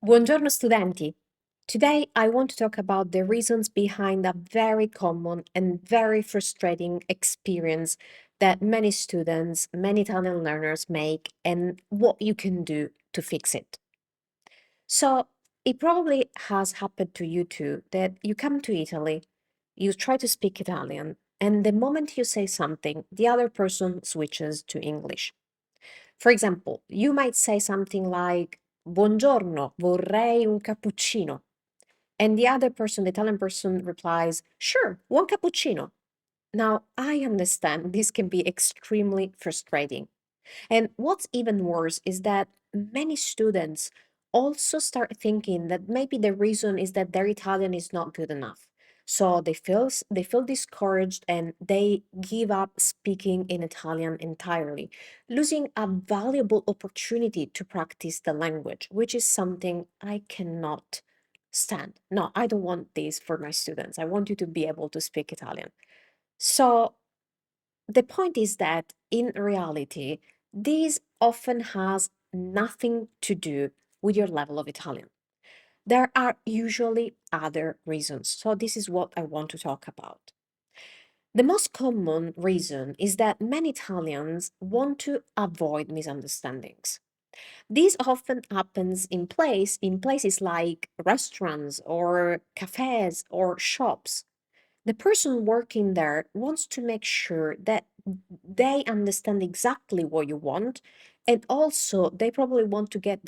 Buongiorno studenti! Today I want to talk about the reasons behind a very common and very frustrating experience that many students, many Italian learners make and what you can do to fix it. So it probably has happened to you too, that you come to Italy, you try to speak Italian, and the moment you say something, the other person switches to English. For example, you might say something like, Buongiorno, vorrei un cappuccino. And the other person, the Italian person, replies, Sure, one cappuccino. Now, I understand this can be extremely frustrating. And what's even worse is that many students also start thinking that maybe the reason is that their Italian is not good enough. So they feel discouraged and they give up speaking in Italian entirely, losing a valuable opportunity to practice the language, which is something I cannot stand. No, I don't want this for my students. I want you to be able to speak Italian. So the point is that in reality, this often has nothing to do with your level of Italian. There are usually other reasons. So, this is what I want to talk about. The most common reason is that many Italians want to avoid misunderstandings. This often happens in places like restaurants or cafes or shops. The person working there wants to make sure that they understand exactly what you want, and also they probably want to get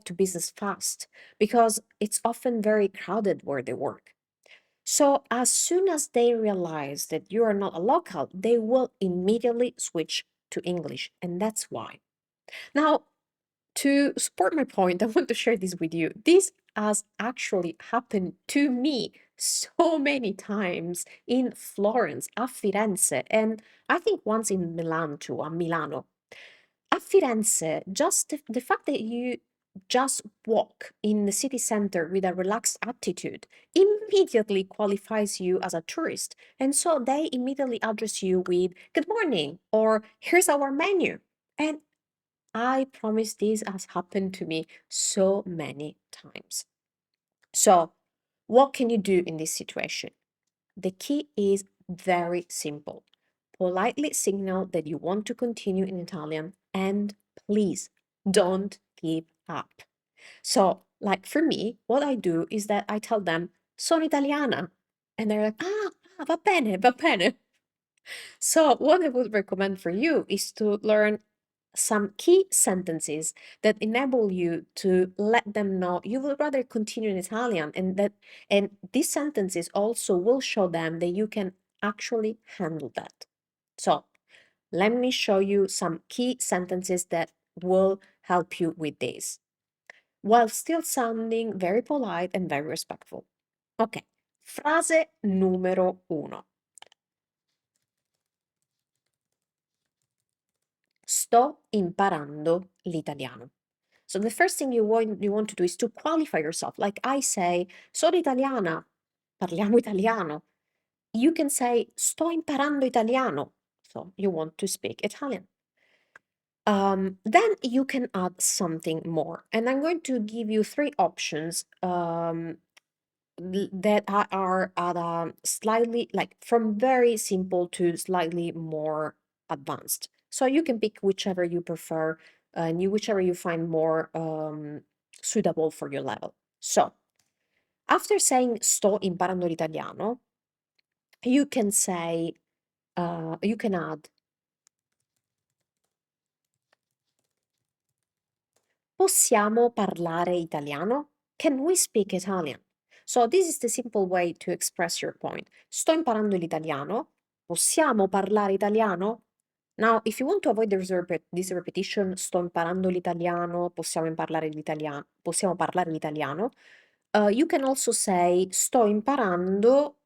to business fast because it's often very crowded where they work. So as soon as they realize that you are not a local, they will immediately switch to English, and that's why. Now, to support my point, I want to share this with you. This has actually happened to me so many times in Florence, at Firenze, and I think once in Milan too, a Milano. At Firenze, just the fact that you just walk in the city center with a relaxed attitude immediately qualifies you as a tourist. And so they immediately address you with, Good morning, or here's our menu. And I promise this has happened to me so many times. So, what can you do in this situation? The key is very simple. Politely signal that you want to continue in Italian and please don't give up. So, like for me, what I do is that I tell them, sono italiana. And they're like, va bene, va bene. So, what I would recommend for you is to learn some key sentences that enable you to let them know you will rather continue in Italian and these sentences also will show them that you can actually handle that. So, let me show you some key sentences that will help you with this while still sounding very polite and very respectful. Ok, frase numero uno. Sto imparando l'italiano. So the first thing you want to do is to qualify yourself. Like I say, sono italiana, parliamo italiano. You can say sto imparando italiano. So you want to speak Italian. Then you can add something more. And I'm going to give you three options that are at a slightly like from very simple to slightly more advanced. So you can pick whichever you prefer and whichever you find more suitable for your level. So after saying sto imparando l'italiano, you can say, you can add possiamo parlare italiano? Can we speak Italian? So this is the simple way to express your point. Sto imparando l'italiano. Possiamo parlare italiano? Now, if you want to avoid this repetition, sto imparando l'italiano, possiamo parlare l'italiano, you can also say sto imparando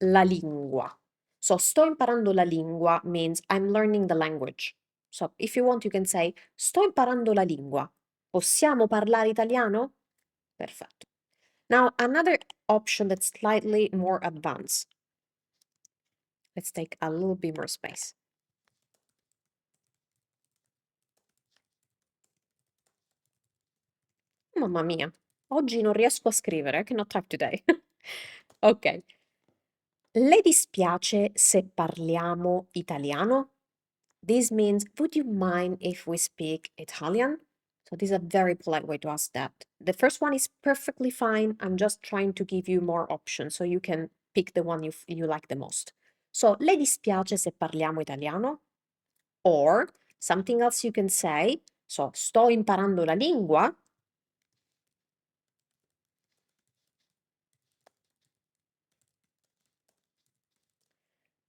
la lingua. So sto imparando la lingua means I'm learning the language. So if you want, you can say sto imparando la lingua. Possiamo parlare italiano? Perfetto. Now, another option that's slightly more advanced. Let's take a little bit more space. mamma mia, oggi non riesco a scrivere, I cannot type today. Ok. Le dispiace se parliamo italiano? This means, would you mind if we speak Italian? So this is a very polite way to ask that. The first one is perfectly fine. I'm just trying to give you more options so you can pick the one you like the most. So, le dispiace se parliamo italiano? Or something else you can say. So, sto imparando la lingua.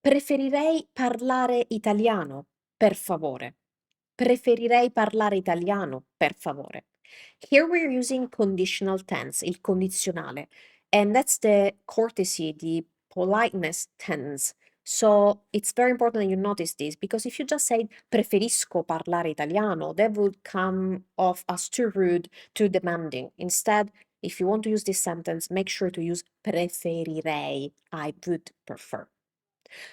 Preferirei parlare italiano, per favore. Preferirei parlare italiano, per favore. Here we're using conditional tense, il condizionale, and that's the courtesy, the politeness tense. So it's very important that you notice this because if you just say preferisco parlare italiano, that would come off as too rude, too demanding. Instead, if you want to use this sentence, make sure to use preferirei, I would prefer.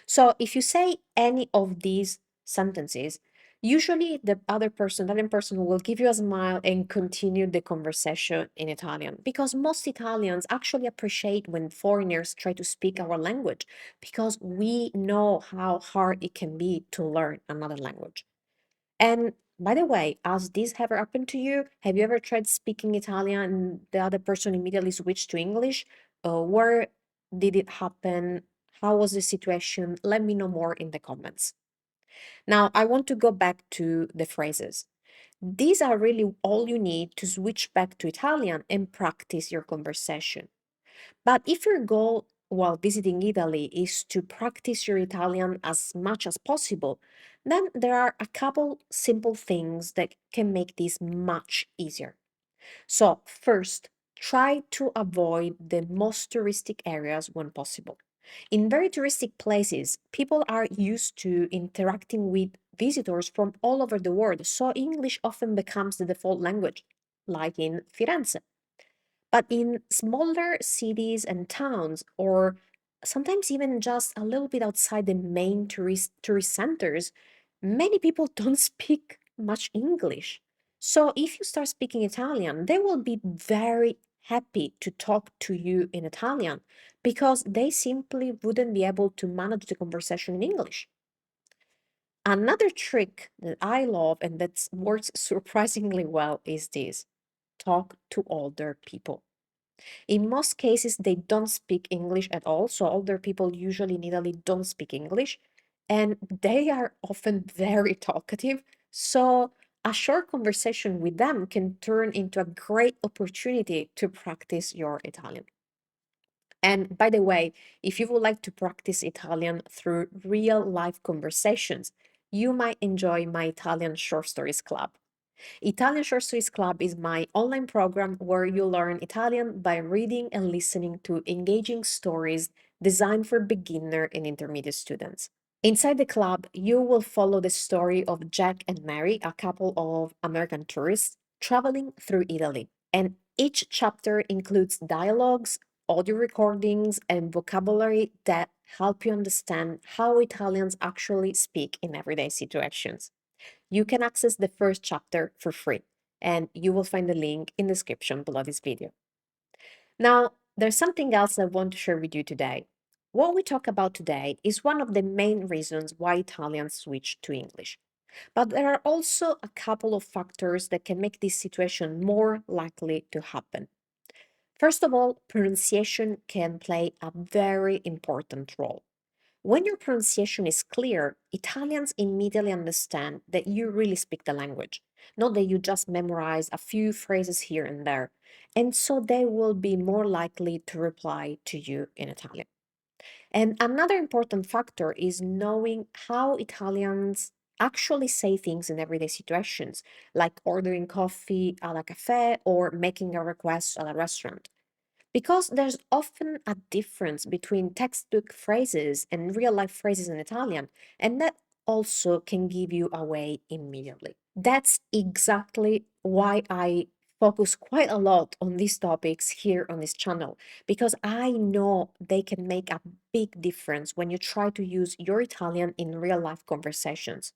So if you say any of these sentences, usually the other person will give you a smile and continue the conversation in Italian because most Italians actually appreciate when foreigners try to speak our language because we know how hard it can be to learn another language. And by the way, has this ever happened to you? Have you ever tried speaking Italian and the other person immediately switched to English? Where did it happen? How was the situation? Let me know more in the comments. Now, I want to go back to the phrases. These are really all you need to switch back to Italian and practice your conversation. But if your goal while visiting Italy is to practice your Italian as much as possible, then there are a couple simple things that can make this much easier. So, first, try to avoid the most touristic areas when possible. In very touristic places, people are used to interacting with visitors from all over the world, so English often becomes the default language, like in Firenze. But in smaller cities and towns, or sometimes even just a little bit outside the main tourist centers, many people don't speak much English. So if you start speaking Italian, they will be very happy to talk to you in Italian because they simply wouldn't be able to manage the conversation in English. Another trick that I love and that works surprisingly well is this: talk to older people. In most cases, they don't speak English at all. So older people usually in Italy don't speak English, and they are often very talkative. So a short conversation with them can turn into a great opportunity to practice your Italian. And by the way, if you would like to practice Italian through real life conversations, you might enjoy my Italian Short Stories Club. Italian Short Stories Club is my online program where you learn Italian by reading and listening to engaging stories designed for beginner and intermediate students. Inside the club, you will follow the story of Jack and Mary, a couple of American tourists traveling through Italy. And each chapter includes dialogues, audio recordings, and vocabulary that help you understand how Italians actually speak in everyday situations. You can access the first chapter for free, and you will find the link in the description below this video. Now, there's something else I want to share with you today. What we talk about today is one of the main reasons why Italians switch to English. But there are also a couple of factors that can make this situation more likely to happen. First of all, pronunciation can play a very important role. When your pronunciation is clear, Italians immediately understand that you really speak the language, not that you just memorize a few phrases here and there. And so they will be more likely to reply to you in Italian. And another important factor is knowing how Italians actually say things in everyday situations, like ordering coffee at a cafe or making a request at a restaurant. Because there's often a difference between textbook phrases and real life phrases in Italian, and that also can give you away immediately. That's exactly why I focus quite a lot on these topics here on this channel, because I know they can make a big difference when you try to use your Italian in real life conversations.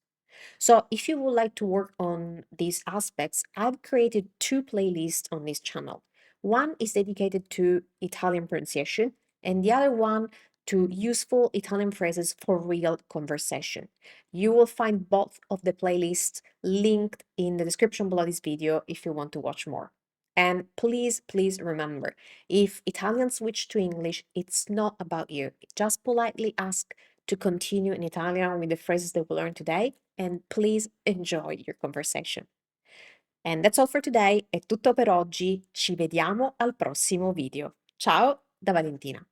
So if you would like to work on these aspects, I've created two playlists on this channel. One is dedicated to Italian pronunciation, and the other one to useful Italian phrases for real conversation. You will find both of the playlists linked in the description below this video if you want to watch more. And please, please remember, if Italian switch to English, it's not about you. Just politely ask to continue in Italian with the phrases that we learned today, and please enjoy your conversation. And that's all for today. È tutto per oggi. Ci vediamo al prossimo video. Ciao da Valentina.